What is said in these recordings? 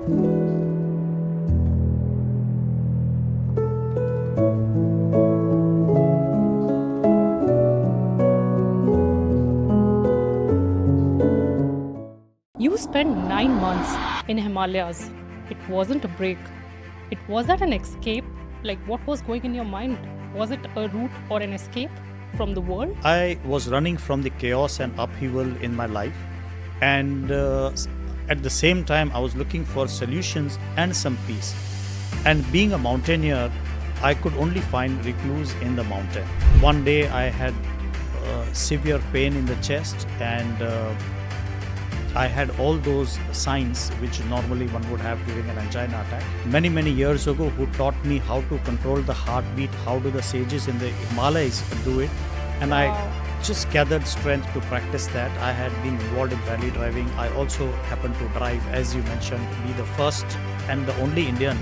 You spent 9 months in Himalayas. It wasn't a break. Was that an escape? Like, what was going in your mind? Was it a route or an escape from the world? I was running from the chaos and upheaval in my life, and at the same time, I was looking for solutions and some peace. And being a mountaineer, I could only find recluse in the mountain. One day, I had severe pain in the chest, and I had all those signs which normally one would have during an angina attack. Many years ago, who taught me how to control the heartbeat, how do the sages in the Himalayas do it, and Wow. I just gathered strength to practice that. I had been involved in rally driving. I also happened to drive, as you mentioned, be the first and the only Indian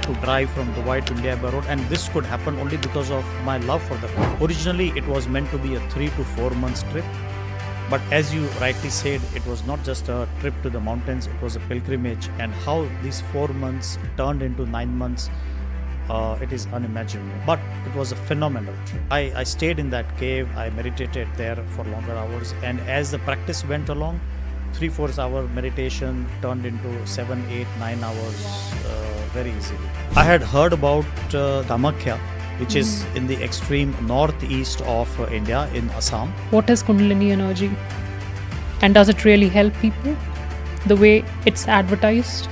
to drive from Dubai to India by road, and this could happen only because of my love for the road. Originally, it was meant to be a 3 to 4 months trip. But as you rightly said, it was not just a trip to the mountains, it was a pilgrimage. And how these 4 months turned into 9 months, it is unimaginable. But it was a phenomenal trip. I stayed in that cave, I meditated there for longer hours. And as the practice went along, 3-4 hour meditation turned into 7, 8, 9 hours very easily. I had heard about Kamakhya, which is in the extreme northeast of India in Assam. What is Kundalini energy? And does it really help people the way it's advertised?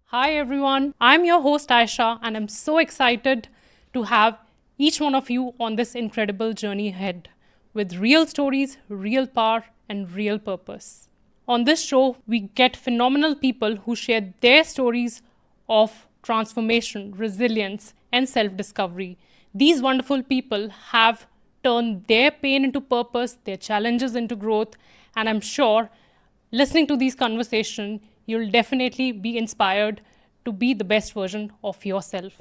Hi everyone, I'm your host Aisha, and I'm so excited to have each one of you on this incredible journey ahead with real stories, real power, and real purpose. On this show, we get phenomenal people who share their stories of transformation, resilience, and self-discovery. These wonderful people have turned their pain into purpose, their challenges into growth, and I'm sure listening to these conversations, you'll definitely be inspired to be the best version of yourself.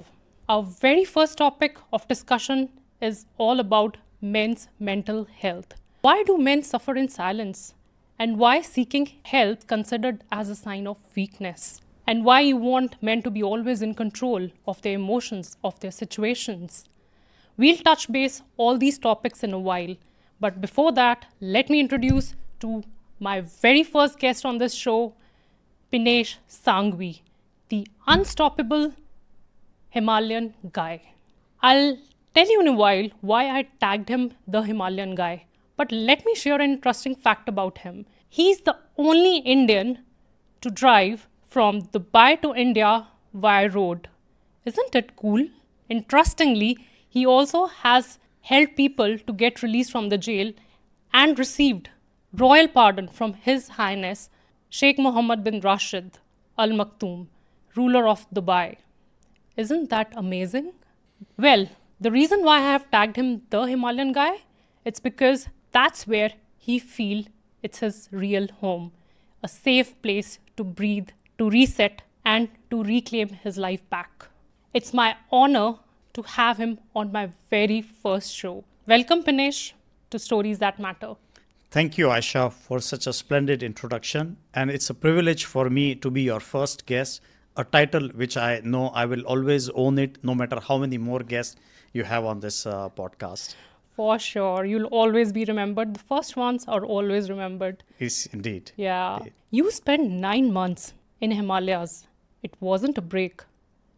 Our very first topic of discussion is all about men's mental health. Why do men suffer in silence? And why seeking help considered as a sign of weakness? And why you want men to be always in control of their emotions, of their situations? We'll touch base all these topics in a while. But before that, let me introduce to my very first guest on this show, Pinesh Sanghvi, the unstoppable Himalayan guy. I'll tell you in a while why I tagged him the Himalayan guy. But let me share an interesting fact about him. He's the only Indian to drive from Dubai to India via road. Isn't it cool? Interestingly, he also has helped people to get released from the jail and received royal pardon from His Highness Sheikh Mohammed bin Rashid Al Maktoum, ruler of Dubai. Isn't that amazing? Well, the reason why I have tagged him the Himalayan guy, it's because that's where he feels it's his real home, a safe place to breathe, to reset, and to reclaim his life back. It's my honor to have him on my very first show. Welcome, Pinesh, to Stories That Matter. Thank you, Aisha, for such a splendid introduction. And it's a privilege for me to be your first guest, a title which I know I will always own it, no matter how many more guests you have on this podcast. For sure, you'll always be remembered. The first ones are always remembered. Yes, indeed. Yeah. Indeed. You spent 9 months in Himalayas. It wasn't a break.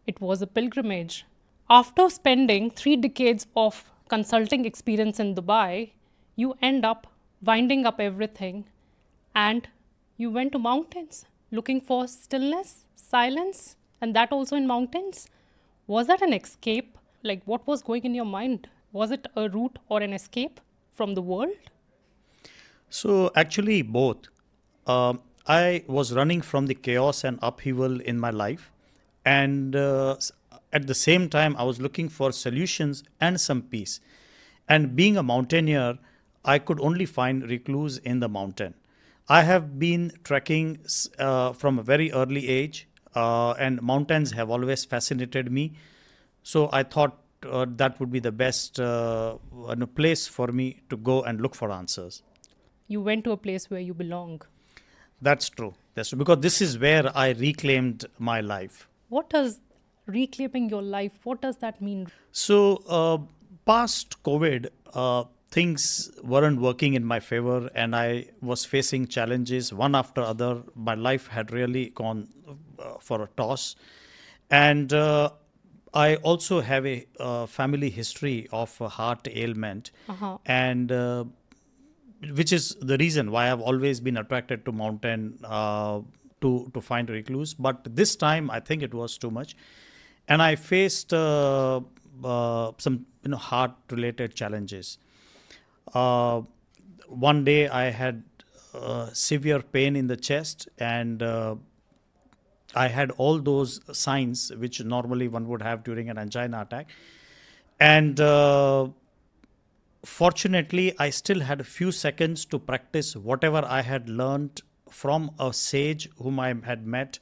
It was a pilgrimage. After spending 3 decades of consulting experience in Dubai, you end up winding up everything and you went to mountains looking for stillness, silence, and that also in mountains. Was that an escape? Like, what was going in your mind? Was it a route or an escape from the world? So actually both. I was running from the chaos and upheaval in my life, and at the same time I was looking for solutions and some peace. And being a mountaineer, I could only find recluse in the mountain. I have been trekking from a very early age, and mountains have always fascinated me. So I thought that would be the best place for me to go and look for answers. You went to a place where you belong. That's true. That's because this is where I reclaimed my life. What does reclaiming your life, what does that mean? So, past COVID, things weren't working in my favor, and I was facing challenges one after other. My life had really gone for a toss, and I also have a family history of a heart ailment, and which is the reason why I've always been attracted to mountain to find recluse. But this time, I think it was too much, and I faced some heart related challenges. Uh, One day, I had severe pain in the chest, and I had all those signs which normally one would have during an angina attack, and fortunately, I still had a few seconds to practice whatever I had learned from a sage whom I had met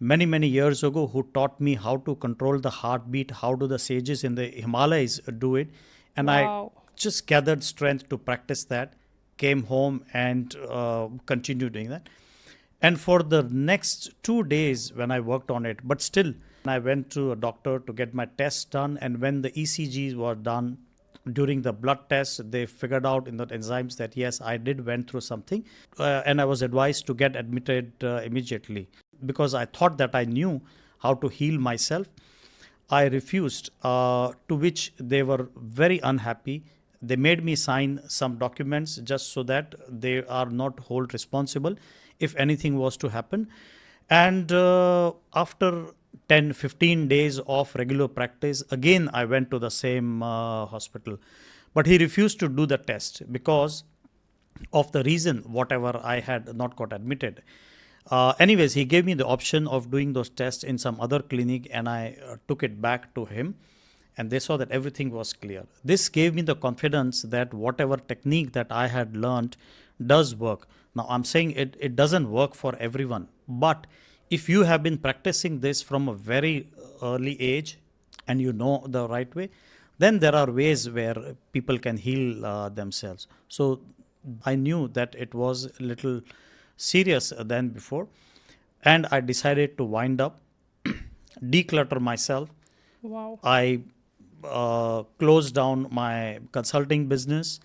many, many years ago, who taught me how to control the heartbeat. How do the sages in the Himalayas do it? And Wow. I just gathered strength to practice that, came home, and continued doing that. And for the next 2 days, when I worked on it, but still, I went to a doctor to get my tests done. And when the ECGs were done, during the blood test, they figured out in the enzymes that yes, I did went through something, and I was advised to get admitted immediately because I thought that I knew how to heal myself. I refused, to which they were very unhappy. They made me sign some documents just so that they are not held responsible if anything was to happen. And after 10-15 days of regular practice, again I went to the same hospital, but he refused to do the test because of the reason whatever I had not got admitted. Anyways, he gave me the option of doing those tests in some other clinic, and I took it back to him, and they saw that everything was clear. This gave me the confidence that whatever technique that I had learned does work. Now, I'm saying it doesn't work for everyone, but if you have been practicing this from a very early age and you know the right way, then there are ways where people can heal themselves. So I knew that it was a little serious than before, and I decided to wind up, declutter myself. Wow. I closed down my consulting business,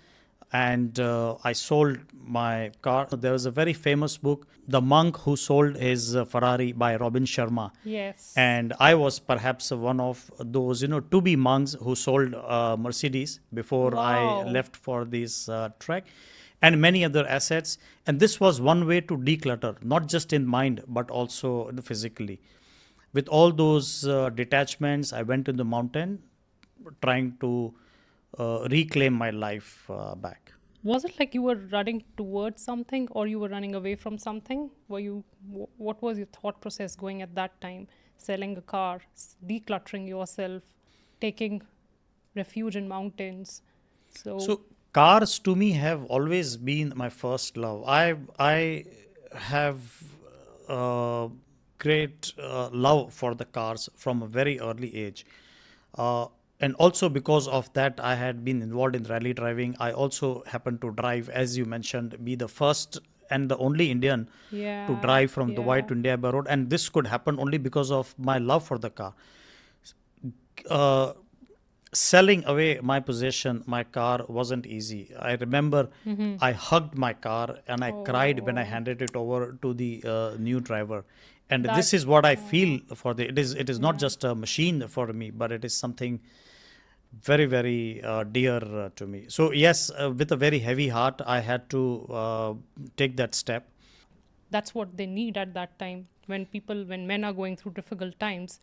and I sold my car. There was a very famous book, The Monk Who Sold His Ferrari, by Robin Sharma. Yes. And I was perhaps one of those, to be monks who sold Mercedes before I Wow. left for this trek, and many other assets. And this was one way to declutter, not just in mind, but also physically. With all those detachments, I went to the mountain trying to reclaim my life back. Was it like you were running towards something or you were running away from something? What was your thought process going at that time? Selling a car, decluttering yourself, taking refuge in mountains. So cars to me have always been my first love. I have great love for the cars from a very early age. And also because of that, I had been involved in rally driving. I also happened to drive, as you mentioned, be the first and the only Indian to yeah, drive from Dubai yeah. to India by road. And this could happen only because of my love for the car. Uh, Selling away my possession, my car, wasn't easy. I remember I hugged my car and I cried when I handed it over to the new driver. And this is what I feel for the. It is not just a machine for me, but it is something very, very dear to me. So yes, with a very heavy heart, I had to take that step. That's what they need at that time when men are going through difficult times.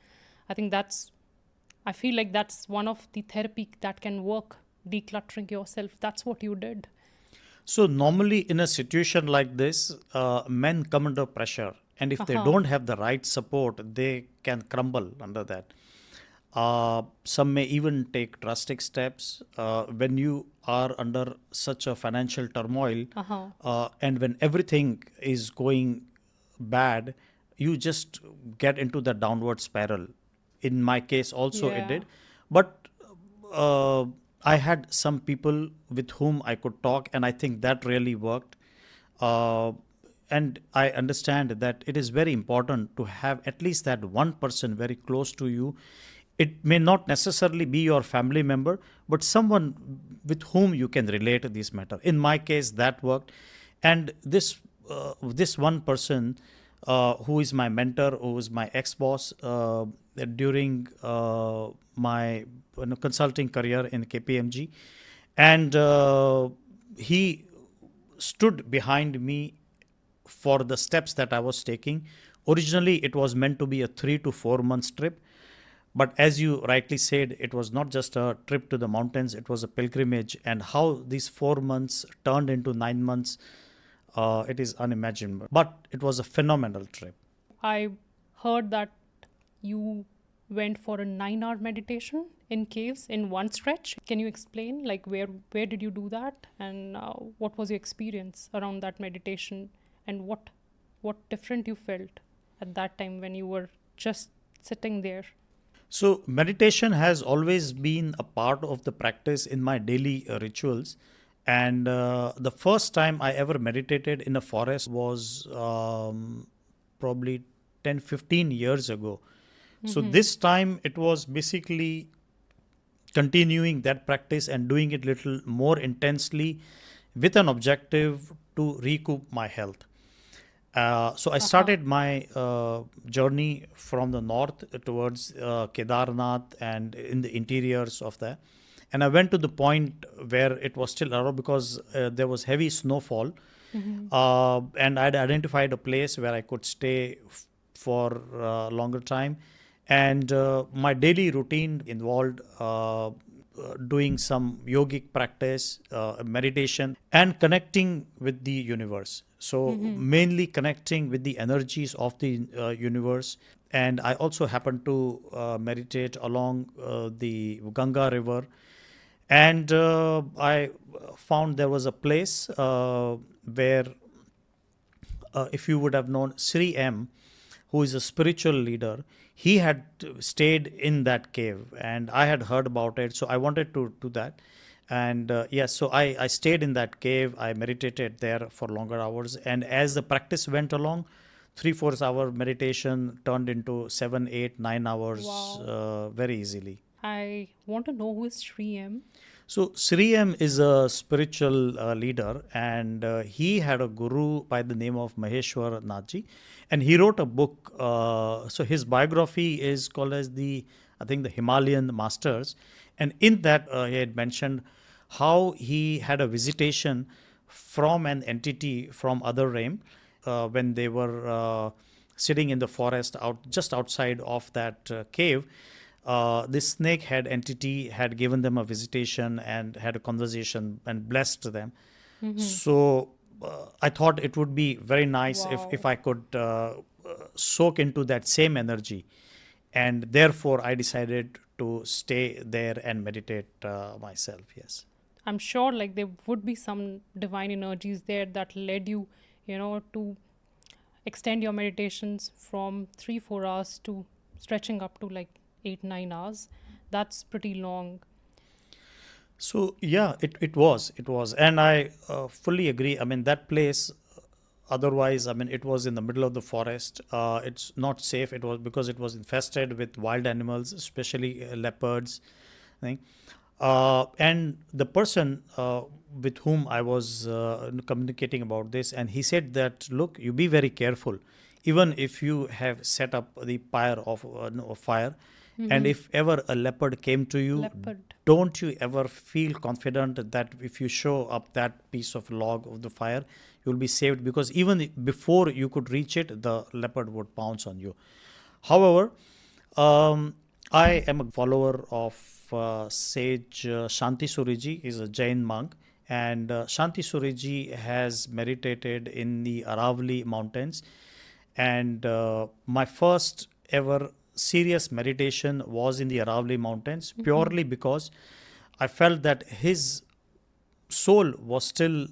I feel like that's one of the therapy that can work, decluttering yourself. That's what you did. So normally in a situation like this, men come under pressure, and if they don't have the right support, they can crumble under that. Some may even take drastic steps when you are under such a financial turmoil, and when everything is going bad, you just get into the downward spiral. In my case, also it Yeah. did, but I had some people with whom I could talk, and I think that really worked. and I understand that it is very important to have at least that one person very close to you. It may not necessarily be your family member, but someone with whom you can relate this matter. In my case, that worked, and this one person, who is my mentor, who is my ex-boss during my consulting career in KPMG, and he stood behind me for the steps that I was taking. Originally, it was meant to be a 3 to 4 months trip, but as you rightly said, it was not just a trip to the mountains, it was a pilgrimage. And how these 4 months turned into 9 months, it is unimaginable. But it was a phenomenal trip. I heard that you went for a 9-hour meditation in caves in one stretch. Can you explain, like, where did you do that, and what was your experience around that meditation, and what different you felt at that time when you were just sitting there? So, meditation has always been a part of the practice in my daily rituals. And the first time I ever meditated in a forest was probably 10, 15 years ago. So, this time it was basically continuing that practice and doing it little more intensely with an objective to recoup my health. So I started my journey from the north towards Kedarnath and in the interiors of that. And I went to the point where it was still around because there was heavy snowfall. And I'd identified a place where I could stay for a longer time. And my daily routine involved doing some yogic practice, meditation, and connecting with the universe. So, mainly connecting with the energies of the universe. And I also happened to meditate along the Ganga River. And I found there was a place where, if you would have known Sri M, who is a spiritual leader, he had stayed in that cave and I had heard about it. So I wanted to do that. And yes, so I stayed in that cave. I meditated there for longer hours. And as the practice went along, 3 4 hour meditation turned into 7 8 9 hours. Wow. Very easily. I want to know who is Sri M. So Sri M is a spiritual leader, and he had a guru by the name of Maheshwar Nathji, and he wrote a book. So his biography is called as I think, the Himalayan Masters, and in that he had mentioned how he had a visitation from an entity from other realm when they were sitting in the forest just outside of that cave. This snake head entity had given them a visitation and had a conversation and blessed them. So I thought it would be very nice if Wow. I could soak into that same energy. And therefore, I decided to stay there and meditate myself. Yes. I'm sure like there would be some divine energies there that led you, to extend your meditations from 3 4 hours to stretching up to like 8 9 hours. That's pretty long. So yeah, it was, and I fully agree. I mean, that place. Otherwise, I mean, it was in the middle of the forest. It's not safe. It was because it was infested with wild animals, especially leopards. I think. And the person with whom I was communicating about this, and he said that, look, you be very careful, even if you have set up the pyre of no, fire, and if ever a leopard came to you, Leopard. don't you ever feel confident that if you show up that piece of log of the fire, you'll be saved, because even before you could reach it, the leopard would pounce on you. However, I am a follower of sage Shanti Suriji. Is a Jain monk, and Shanti Suriji has meditated in the Aravali mountains. And my first ever serious meditation was in the Aravali mountains, purely because I felt that his soul was still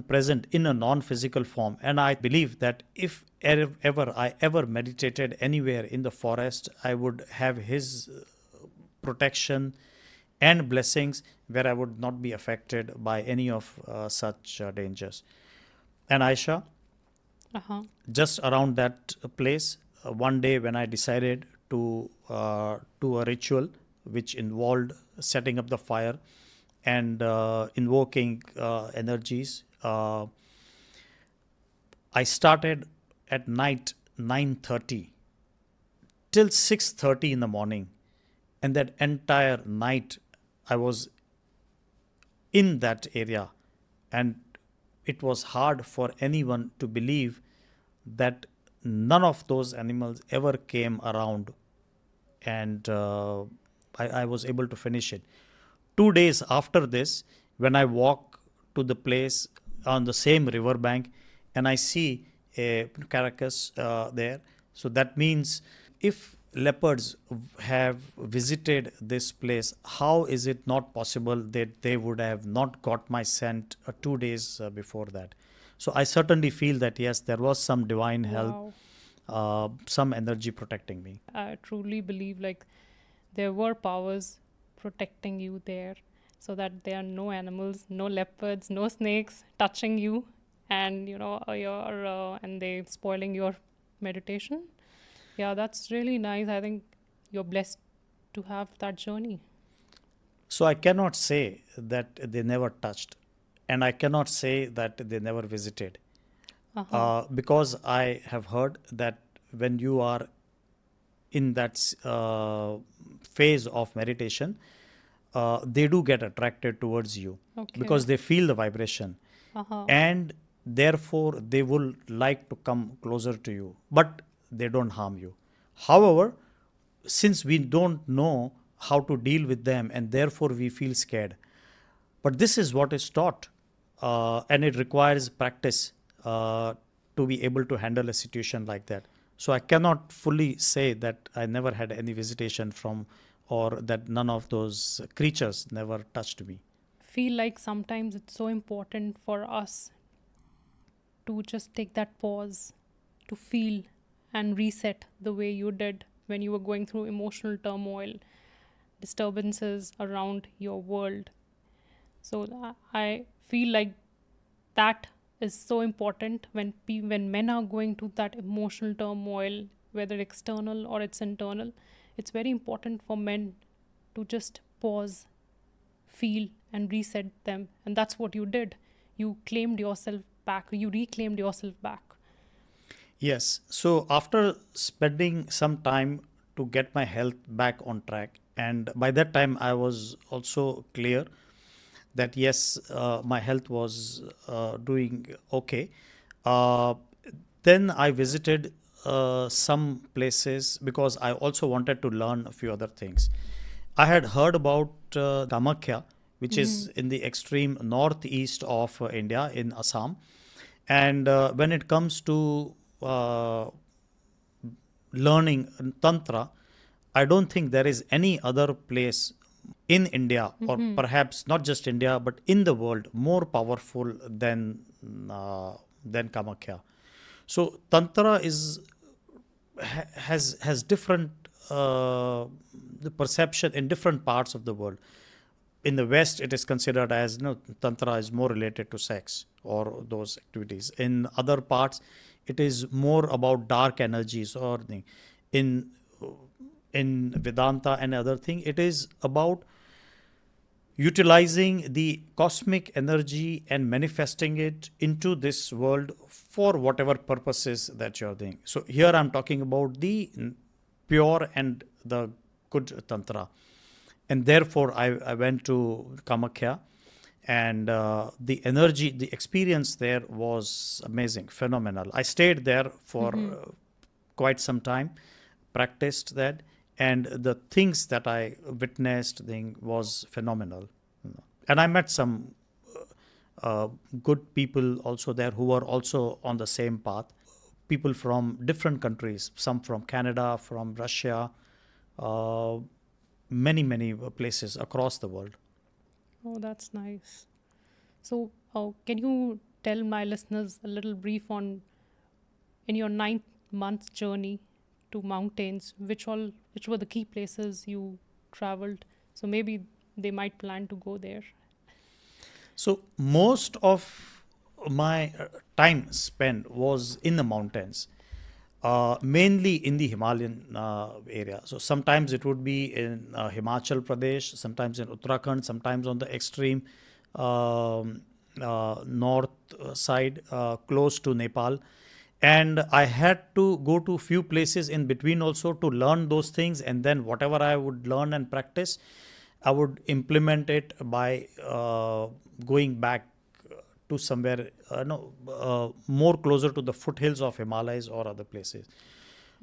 present in a non-physical form. And I believe that if ever I ever meditated anywhere in the forest, I would have his protection and blessings, where I would not be affected by any of such dangers. And Aisha, Uh-huh. Just around that place, one day when I decided to do a ritual which involved setting up the fire and invoking energies. I started at night 9:30 till 6:30 in the morning, and that entire night I was in that area, and it was hard for anyone to believe that none of those animals ever came around, and I was able to finish it. 2 days after this, when I walk to the place on the same riverbank and I see a carcass there, so that means if leopards have visited this place, how is it not possible that they would have not got my scent 2 days before that? So I certainly feel that yes, there was some divine help, Wow. some energy protecting me. I truly believe like there were powers protecting you there so that there are no animals, no leopards, no snakes touching you and and they spoiling your meditation. Yeah, that's really nice. I think you're blessed to have that journey. So I cannot say that they never touched, and I cannot say that they never visited, Uh-huh. because I have heard that when you are in that phase of meditation, they do get attracted towards you Okay. because they feel the vibration, Uh-huh. and therefore they will like to come closer to you, but they don't harm you. However, since we don't know how to deal with them and therefore we feel scared, but this is what is taught, and it requires practice to be able to handle a situation like that. So I cannot fully say that I never had any visitation from, or that none of those creatures never touched me. Feel like sometimes it's so important for us to just take that pause to feel and reset the way you did when you were going through emotional turmoil, disturbances around your world. So I feel like that is so important when when men are going through that emotional turmoil, whether external or it's internal. It's very important for men to just pause, feel, and reset them. And that's what you did. You claimed yourself back, you reclaimed yourself back. Yes. So after spending some time to get my health back on track, and by that time I was also clear that yes, my health was doing okay. Uh, then I visited some places because I also wanted to learn a few other things. I had heard about Kamakhya, which is in the extreme northeast of India in Assam. And when it comes to uh, learning Tantra, I don't think there is any other place in India, or perhaps not just India, but in the world, more powerful than Kamakhya. So Tantra has different the perception in different parts of the world. In the West, it is considered as, Tantra is more related to sex or those activities. In other parts, it is more about dark energies or thing. In in Vedanta and other thing, it is about utilizing the cosmic energy and manifesting it into this world for whatever purposes that you're doing. So here I'm talking about the pure and the good Tantra. And therefore, I went to Kamakhya, and the energy, the experience there was amazing, phenomenal. I stayed there for quite some time, practiced that, and the things that I witnessed thing was phenomenal. And I met some good people also there who were also on the same path. People from different countries, some from Canada, from Russia, uh, many places across the world. Oh, that's nice. So, can you tell my listeners a little brief on in your 9 month journey to mountains, which were the key places you traveled? So maybe they might plan to go there. So most of my time spent was in the mountains, mainly in the Himalayan area. So sometimes it would be in Himachal Pradesh, sometimes in Uttarakhand, sometimes on the extreme north side, close to Nepal. And I had to go to few places in between also to learn those things, and then whatever I would learn and practice, I would implement it by going back to somewhere no more closer to the foothills of Himalayas or other places.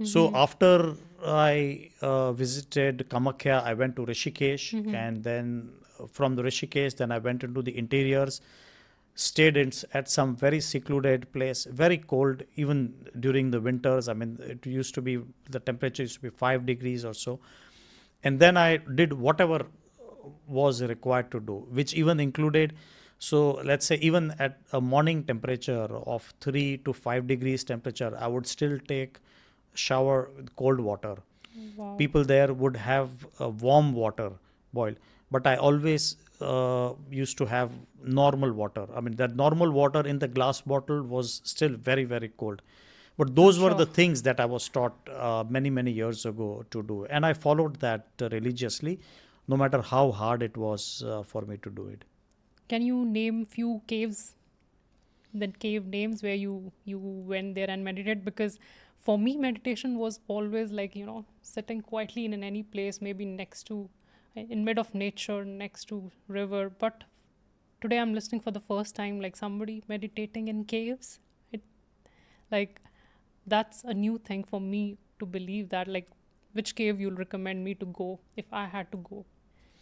So after I visited Kamakhya, I went to Rishikesh, and then from the Rishikesh, then I went into the interiors, stayed at some very secluded place, very cold even during the winters. I mean, it used to be, the temperature used to be 5 degrees or so. And then I did whatever was required to do, which even included, so let's say even at a morning temperature of 3 to 5 degrees temperature, I would still take shower with cold water. Wow. People there would have warm water boiled, but I always used to have normal water. I mean, that normal water in the glass bottle was still very, very cold. But those were the Sure. things that I was taught many, many years ago to do. And I followed that religiously, no matter how hard it was for me to do it. Can you name few caves, then cave names where you went there and meditated? Because for me, meditation was always like, sitting quietly in any place, maybe next to, in mid of nature, next to river. But today I'm listening for the first time, like somebody meditating in caves. It, like, that's a new thing for me to believe that, like, which cave you'll recommend me to go if I had to go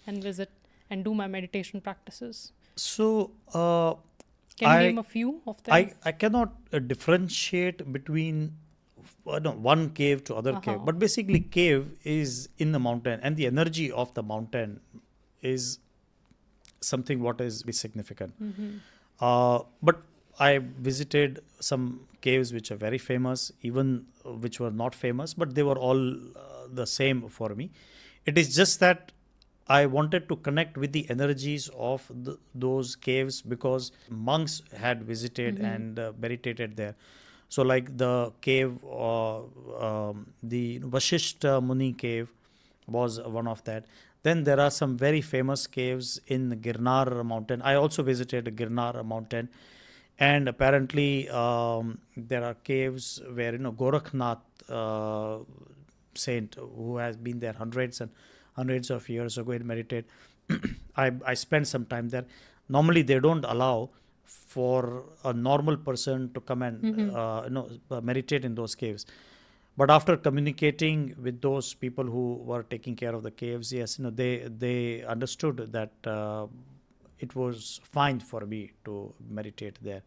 and visit and do my meditation practices. So Can you I name a few of them? I cannot differentiate between no, one cave to other cave, but basically cave is in the mountain, and the energy of the mountain is something what is significant. But I visited some caves which are very famous, even which were not famous, but they were all the same for me. It is just that I wanted to connect with the energies of those caves because monks had visited and meditated there. So, like the cave, the Vashishta Muni cave was one of that. Then there are some very famous caves in Girnar mountain. I also visited Girnar mountain, and apparently there are caves where Gorakhnath saint, who has been there hundreds and hundreds of years ago and meditate. I spent some time there. Normally they don't allow for a normal person to come and meditate in those caves. But after communicating with those people who were taking care of the caves, yes, they understood that it was fine for me to meditate there.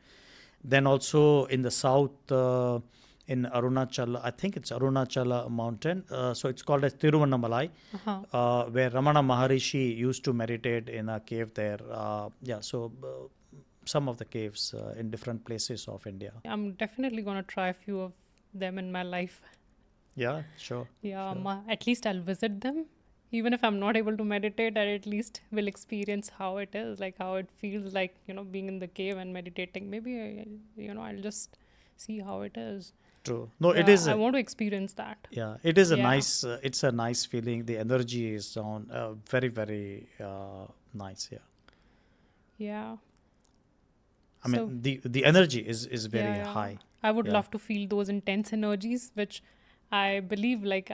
Then also in the south, in Arunachal, I think it's Arunachala mountain. So it's called as Tiruvannamalai, where Ramana Maharishi used to meditate in a cave there. So some of the caves in different places of India. I'm definitely going to try a few of them in my life. Yeah, sure. Yeah, sure. at least I'll visit them. Even if I'm not able to meditate, I at least will experience how it is, like how it feels like, being in the cave and meditating. Maybe, I'll just see how it is. True. No, Yeah, it is. I want to experience that. Yeah, it is a Yeah. nice. It's a nice feeling. The energy is on very, very nice. Yeah. Yeah. I mean, the energy is very yeah. high. I would Yeah. love to feel those intense energies, which I believe like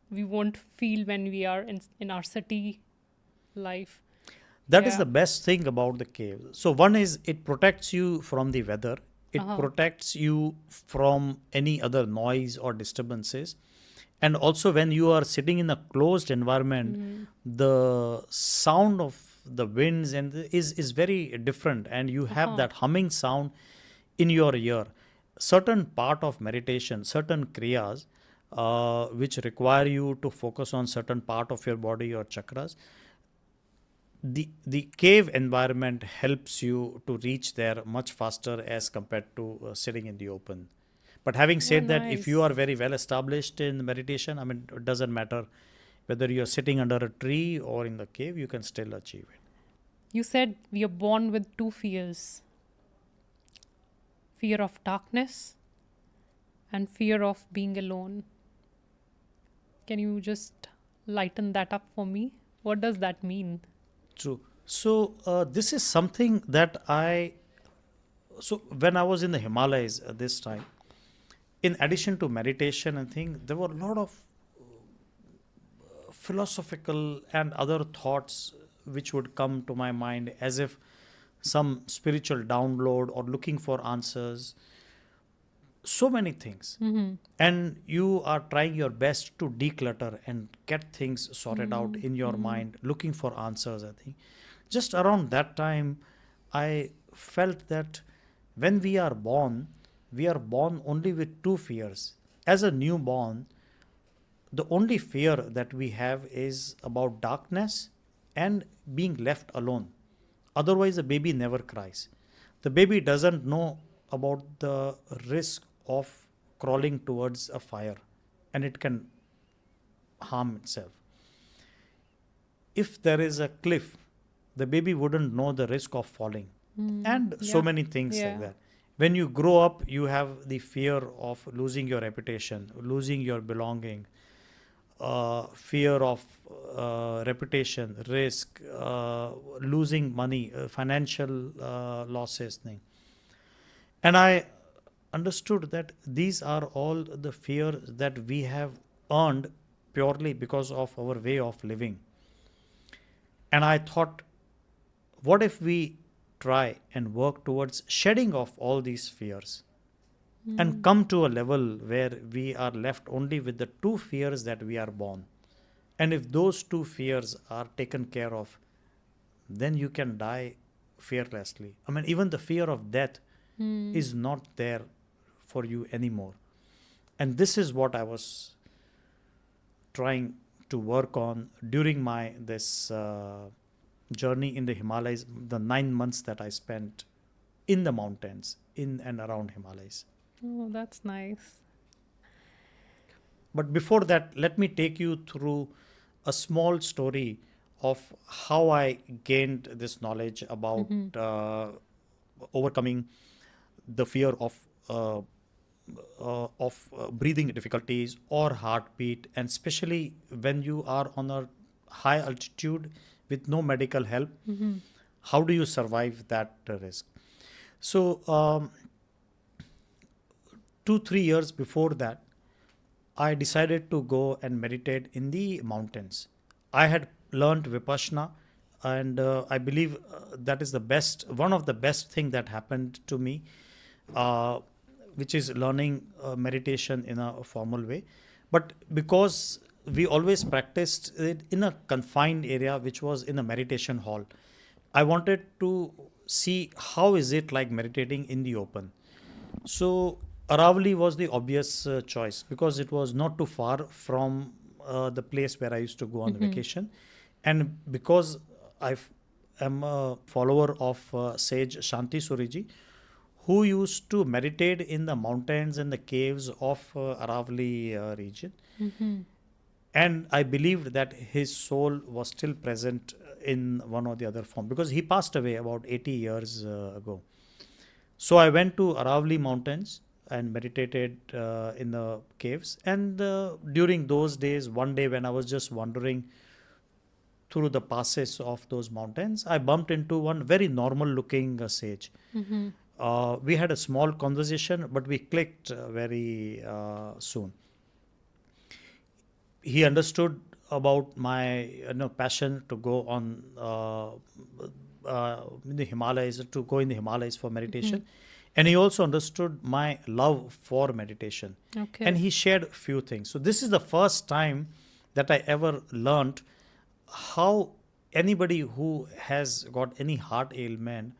we won't feel when we are in our city life. That is Yeah. the best thing about the cave. So one is it protects you from the weather. It protects you from any other noise or disturbances. And also when you are sitting in a closed environment, the sound of the winds and is very different, and you have that humming sound in your ear. Certain part of meditation, certain kriyas, which require you to focus on certain part of your body or chakras, the cave environment helps you to reach there much faster as compared to sitting in the open. But having said that, if you nice. are very well established in meditation, I mean, it doesn't matter whether you're sitting under a tree or in the cave, you can still achieve it. You said we are born with two fears. fear of darkness, and fear of being alone. Can you just lighten that up for me? What does that mean? True. So this is something that so when I was in the Himalayas this time, in addition to meditation and thing, there were a lot of philosophical and other thoughts which would come to my mind as if some spiritual download or looking for answers. So many things. And you are trying your best to declutter and get things sorted out in your mind, looking for answers, I think. Just around that time, I felt that when we are born only with two fears. As a newborn, the only fear that we have is about darkness and being left alone. Otherwise, a baby never cries. The baby doesn't know about the risk of crawling towards a fire and it can harm itself. If there is a cliff, the baby wouldn't know the risk of falling. And so Yeah. many things Yeah. like that. When you grow up, you have the fear of losing your reputation, losing your belonging, fear of reputation, risk, losing money, financial losses thing. And I understood that these are all the fears that we have earned purely because of our way of living. And I thought, what if we try and work towards shedding off all these fears and come to a level where we are left only with the two fears that we are born? And if those two fears are taken care of, then you can die fearlessly. I mean, even the fear of death is not there for you anymore. And this is what I was trying to work on during my this journey in the Himalayas, the 9 months that I spent in the mountains, in and around Himalayas. Oh, that's nice. But before that, let me take you through a small story of how I gained this knowledge about overcoming the fear of breathing difficulties or heartbeat, and especially when you are on a high altitude with no medical help. How do you survive that risk? So 2-3 years before that, I decided to go and meditate in the mountains. I had learned Vipassana, and I believe that is the best, one of the best thing that happened to me, which is learning meditation in a formal way. But because we always practiced it in a confined area, which was in a meditation hall, I wanted to see how is it like meditating in the open. So Aravali was the obvious choice because it was not too far from the place where I used to go on vacation, and because am a follower of sage Shanti Suriji, who used to meditate in the mountains and the caves of Aravali region. And I believed that his soul was still present in one or the other form because he passed away about 80 years ago. So I went to Aravali mountains and meditated in the caves. And during those days, one day when I was just wandering through the passes of those mountains, I bumped into one very normal looking sage. We had a small conversation, but we clicked very soon. He understood about my passion to go on in the Himalayas, to go in the Himalayas for meditation. And he also understood my love for meditation. Okay. And he shared a few things. So this is the first time that I ever learned how anybody who has got any heart ailment,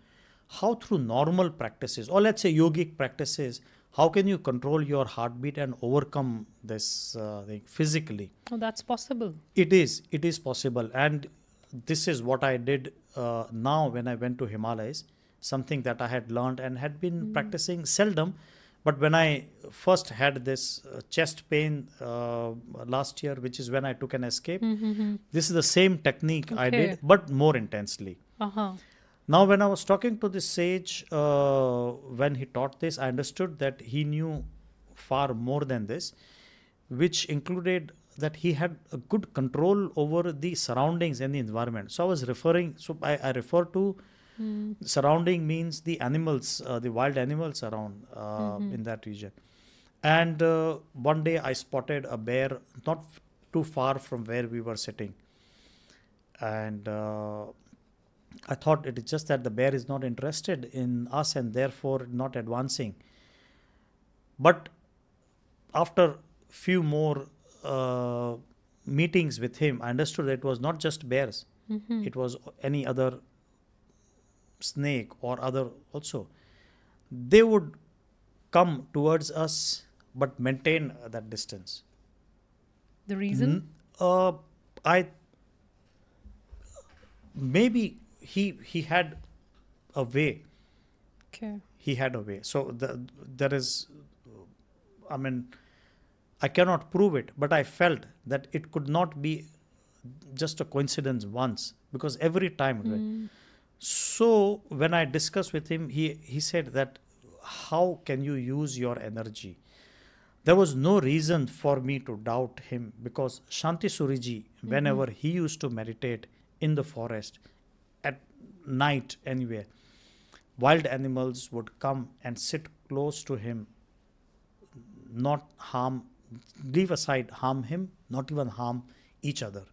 how through normal practices, or let's say yogic practices, how can you control your heartbeat and overcome this thing physically? Oh, that's possible. It is possible. And this is what I did now when I went to Himalayas, something that I had learned and had been practicing seldom. But when I first had this chest pain last year, which is when I took an escape, this is the same technique I Okay. did, but more intensely. Uh-huh. Now, when I was talking to this sage, when he taught this, I understood that he knew far more than this, which included that he had a good control over the surroundings and the environment. So I refer to surrounding means the animals, the wild animals around in that region. And one day I spotted a bear not too far from where we were sitting. And I thought it is just that the bear is not interested in us and therefore not advancing. But after few more meetings with him, I understood that it was not just bears. It was any other snake or other also. They would come towards us but maintain that distance. The reason? I maybe he had a way. Okay. He had a way. So there is, I mean, I cannot prove it, but I felt that it could not be just a coincidence once, because every time. Right? So when I discussed with him, he said that how can you use your energy? There was no reason for me to doubt him, because Shanti Suriji, whenever he used to meditate in the forest at night anywhere, wild animals would come and sit close to him, not harm, leave aside harm him, not even harm each other.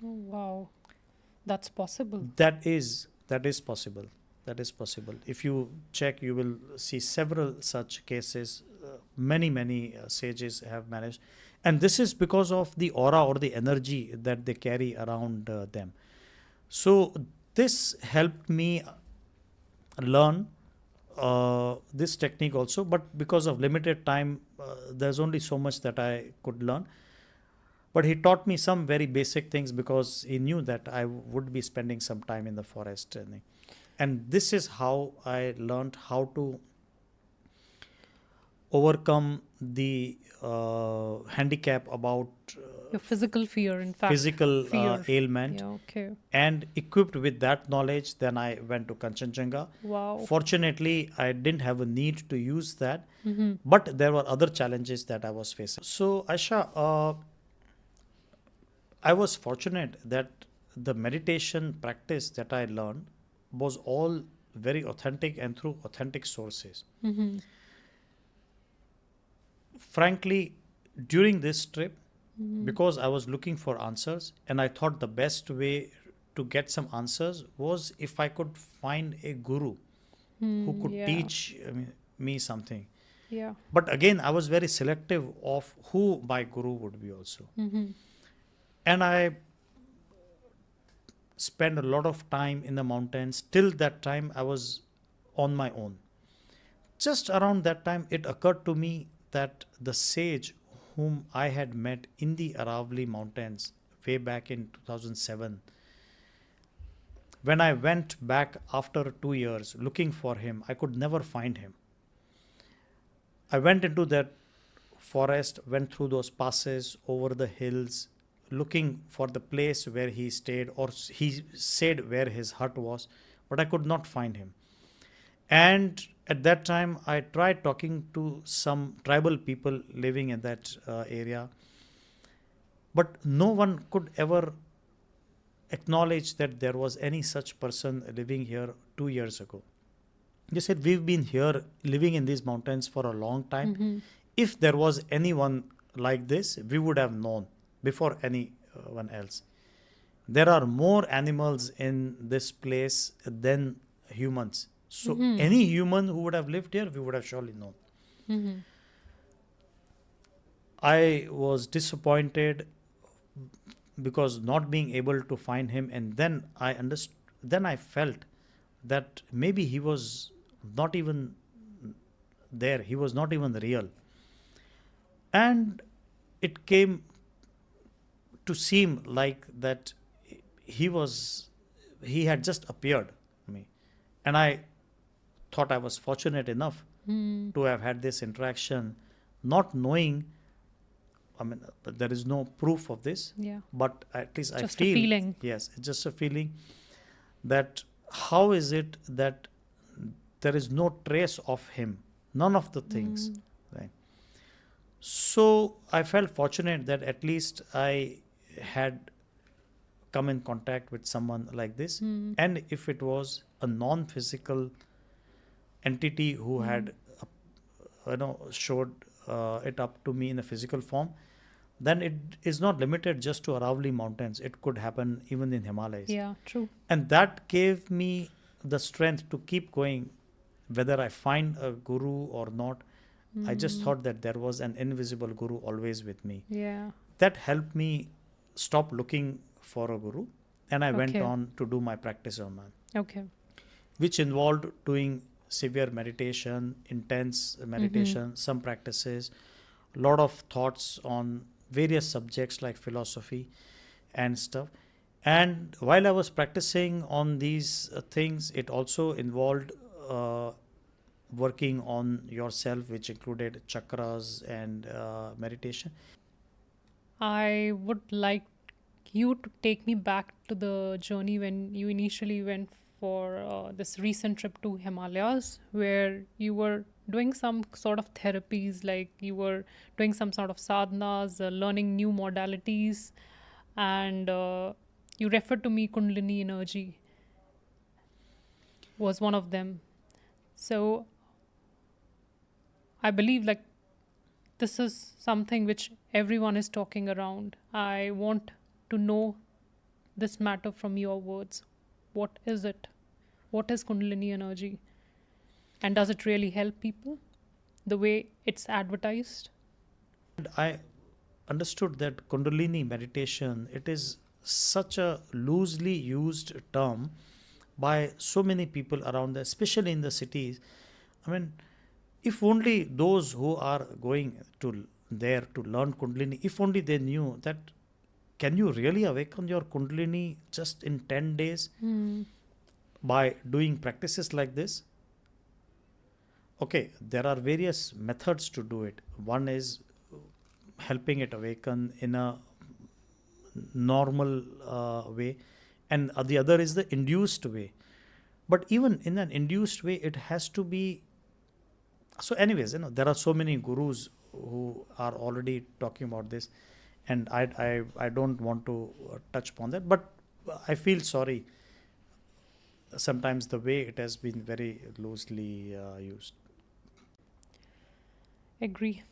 Oh, wow. That's possible. That is possible. That is possible. If you check, you will see several such cases. Many sages have managed, and this is because of the aura or the energy that they carry around them. So this helped me learn this technique also, but because of limited time, there's only so much that I could learn. But he taught me some very basic things, because he knew that I would be spending some time in the forest. And this is how I learned how to overcome the handicap about Your physical fear, in fact. physical fear. ailment. Yeah, okay. And equipped with that knowledge, then I went to Kanchenjunga. Wow. Fortunately, I didn't have a need to use that, but there were other challenges that I was facing. So, Aisha, I was fortunate that the meditation practice that I learned was all very authentic and through authentic sources. Frankly, during this trip, because I was looking for answers, and I thought the best way to get some answers was if I could find a guru who could teach me something. Yeah. But again, I was very selective of who my guru would be also. And I spent a lot of time in the mountains. Till that time, I was on my own. Just around that time, it occurred to me that the sage whom I had met in the Aravalli Mountains way back in 2007, when I went back after 2 years looking for him, I could never find him. I went into that forest, went through those passes, over the hills, looking for the place where he stayed, or he said where his hut was, but I could not find him. And at that time, I tried talking to some tribal people living in that area, but no one could ever acknowledge that there was any such person living here 2 years ago. They said, we've been here living in these mountains for a long time. If there was anyone like this, we would have known before anyone else. There are more animals in this place than humans. So any human who would have lived here, we would have surely known. I was disappointed because not being able to find him, and then I understood. Then I felt that maybe he was not even there. He was not even real, and it came to seem like that he had just appeared to me, and I thought I was fortunate enough to have had this interaction, not knowing. I mean, there is no proof of this. Yeah. But at least Just I a feel. feeling. Yes, it's just a feeling that how is it that there is no trace of him? None of the things, right? So I felt fortunate that at least I had come in contact with someone like this. And if it was a non-physical entity who had showed it up to me in a physical form, then it is not limited just to Aravalli Mountains. It could happen even in Himalayas. Yeah, true. And that gave me the strength to keep going, whether I find a guru or not. I just thought that there was an invisible guru always with me. Yeah. That helped me stop looking for a guru, and I went Okay. on to do my practice on man, Okay. which involved doing severe meditation, intense meditation, some practices, a lot of thoughts on various subjects like philosophy and stuff. And while I was practicing on these things, it also involved working on yourself, which included chakras and meditation. I would like you to take me back to the journey when you initially went for this recent trip to Himalayas, where you were doing some sort of therapies, like you were doing some sort of sadhanas, learning new modalities, and you referred to me Kundalini energy was one of them. So I believe like this is something which everyone is talking around. I want to know this matter from your words. What is it? What is Kundalini energy? And does it really help people the way it's advertised? And I understood that Kundalini meditation, it is such a loosely used term by so many people around, especially in the cities. I mean, if only those who are going to there to learn Kundalini, if only they knew that can you really awaken your Kundalini just in 10 days by doing practices like this? Okay, there are various methods to do it. One is helping it awaken in a normal way, and the other is the induced way. But even in an induced way, it has to be. So, anyways, there are so many gurus who are already talking about this, and I don't want to touch upon that. But I feel sorry sometimes the way it has been very loosely used. Agree.